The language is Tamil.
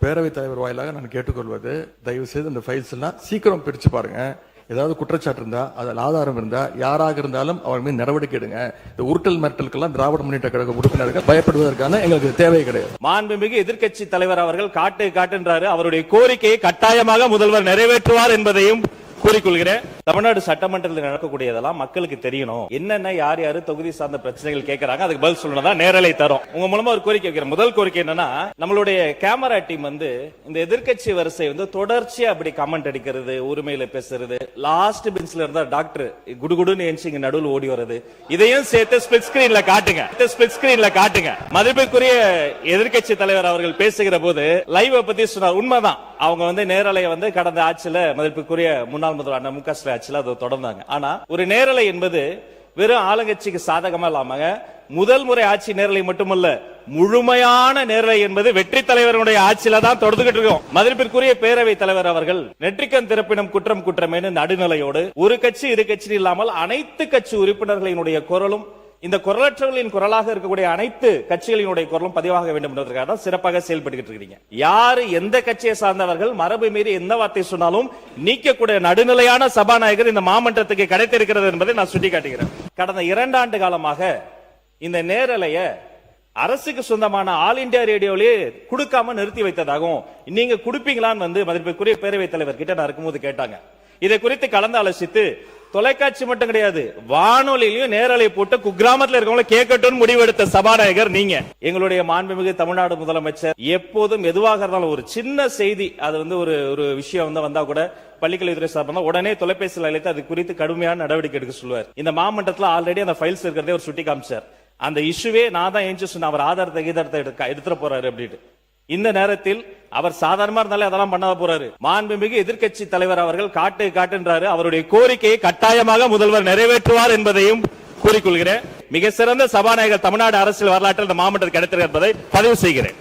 பேரவைத் தலைவர் வாயிலாக நான் கேட்டுக்கொள்வது, தயவு செய்து இந்த ஃபைல்ஸ் எல்லாம் சீக்கிரம் பிரிச்சு பாருங்க. ஏதாவது குற்றச்சாட்டு இருந்தா, அதில் ஆதாரம் இருந்தா, யாராக இருந்தாலும் அவர் மீது நடவடிக்கை எடுங்க. இந்த உருட்டல் மிரட்டலுக்கெல்லாம் திராவிட முன்னேற்ற கழக உறுப்பினர்கள் பயப்படுவதற்கான எங்களுக்கு தேவை கிடையாது. மாண்புமிகு எதிர்க்கட்சி தலைவர் அவர்கள் காட்டுன்றாரு. அவருடைய கோரிக்கையை கட்டாயமாக முதல்வர் நிறைவேற்றுவார் என்பதையும் கூறிக்கொள்கிறேன். தமிழ்நாடு சட்டமன்றத்தில் நடக்கக்கூடியதெல்லாம் மக்களுக்கு தெரியணும். என்னென்ன யார் யாரு தொகுதி சார்ந்த பிரச்சனைகள் கேட்கறாங்க, அதுக்கு பதில் சொல்லணும். நேரலை தரும். உங்க மூலமா ஒரு கோரிக்கை வைக்கிறேன். முதல் கோரிக்கை என்னன்னா, நம்மளுடைய கேமரா டீம் இந்த எதிர்க்கட்சி வரிசை தொடர்ச்சியா அப்படி கமெண்ட் அடிக்கிறது, உரிமையில பேசுறது, லாஸ்ட் பெஞ்ச்ல இருந்தா டாக்டர் குடுகுடுன்னு எஞ்சி நடுவில் ஓடி வருது, இதையும் சேர்த்து ஸ்பிளிட் ஸ்கிரீன்ல காட்டுங்க. மதிப்புக்குரிய எதிர்க்கட்சி தலைவர் அவர்கள் பேசுகிற போது லைவ் பத்தி சொன்னார். உண்மைதான். அவங்க நேரலையை கடந்த ஆட்சியில மதிப்புக்குரிய முன்னாள் முதல்வர் அண்ணா மு.க. ஸ்டாலின் ஆட்சியில அதை தொடர்ந்தாங்க. ஆனா ஒரு நேரலை என்பது வெறும் ஆளுங்கட்சிக்கு சாதகமா இல்லாம முதல் முறை ஆட்சி நேரலை மட்டுமல்ல, முழுமையான நேரலை என்பது வெற்றி தலைவருடைய ஆட்சியில தான் தொடர்ந்துகிட்டு இருக்கோம். மதிப்பிற்குரிய பேரவை தலைவர் அவர்கள் நெற்றிக்கண் திறப்பினும் குற்றம் குற்றமேனு நடுநிலையோடு ஒரு கட்சி இரு கட்சி இல்லாமல் அனைத்து கட்சி உறுப்பினர்களினுடைய குரலும், இந்த குரலற்றவர்களின் குரலாக இருக்கக்கூடிய அனைத்து கட்சிகளினுடைய குரலும் பதிவாக வேண்டும் என்பதற்காக தான் சிறப்பாக செயல்பட்டு இருக்கீங்க. யாரு எந்த கட்சியை சார்ந்தவர்கள் மரபு மீறி எந்த வார்த்தை சொன்னாலும் நீக்கக்கூடிய நடுநிலையான சபாநாயகர் இந்த மாமன்றத்துக்கு கிடைத்திருக்கிறது என்பதை நான் சுட்டிக்காட்டுகிறேன். கடந்த 2 ஆண்டு காலமாக இந்த நேரலைய அரசுக்கு சொந்தமான ஆல் இந்தியா ரேடியோவிலே கொடுக்காம நிறுத்தி வைத்ததாகவும், நீங்க கொடுப்பீங்களான்னு மதிப்பிற்குரிய பேரவைத் தலைவர் கிட்ட நான் இருக்கும்போது கேட்டாங்க. இதை குறித்து கலந்து ஆலோசித்து தொலைக்காட்சி மட்டும் கிடையாது, வானொலியிலும் நேரலை போட்டு குக்கிராமத்தில் இருக்கவங்க கேட்கட்டும் முடிவெடுத்த சபாநாயகர் நீங்க. எங்களுடைய மாண்புமிகு தமிழ்நாடு முதலமைச்சர் எப்போதும் எதுவாக இருந்தாலும் ஒரு சின்ன செய்தி, அது ஒரு விஷயம் வந்தா கூட பள்ளிக்கல்வித்துறை சார்பாக உடனே தொலைபேசியில் அழைத்து அது குறித்து கடுமையான நடவடிக்கை எடுக்க சொல்லுவார். இந்த மாமன்றத்தில் ஆல்ரெடி அந்த ஃபைல்ஸ் இருக்கிறதே ஒரு சுட்டி காமிச்சார். அந்த இஷ்யூவே நான் தான் ஏஞ்சி சொன்ன, அவர் ஆதாரத்தை எடுத்துட்டு போறாரு அப்படின்னு. இந்த நேரத்தில் அவர் சாதாரணமா இருந்தாலே அதெல்லாம் பண்ணாத போறாரு. மாண்புமிகு எதிர்க்கட்சி தலைவர் அவர்கள் காட்டுன்றாரு. அவருடைய கோரிக்கையை கட்டாயமாக முதல்வர் நிறைவேற்றுவார் என்பதையும் கூறிக்கொள்கிறேன். மிக சிறந்த சபாநாயகர் தமிழ்நாடு அரசியல் வரலாற்றில் இந்த மாமன்றத்தில் கிடைத்திருக்கிறது என்பதை பதிவு செய்கிறேன்.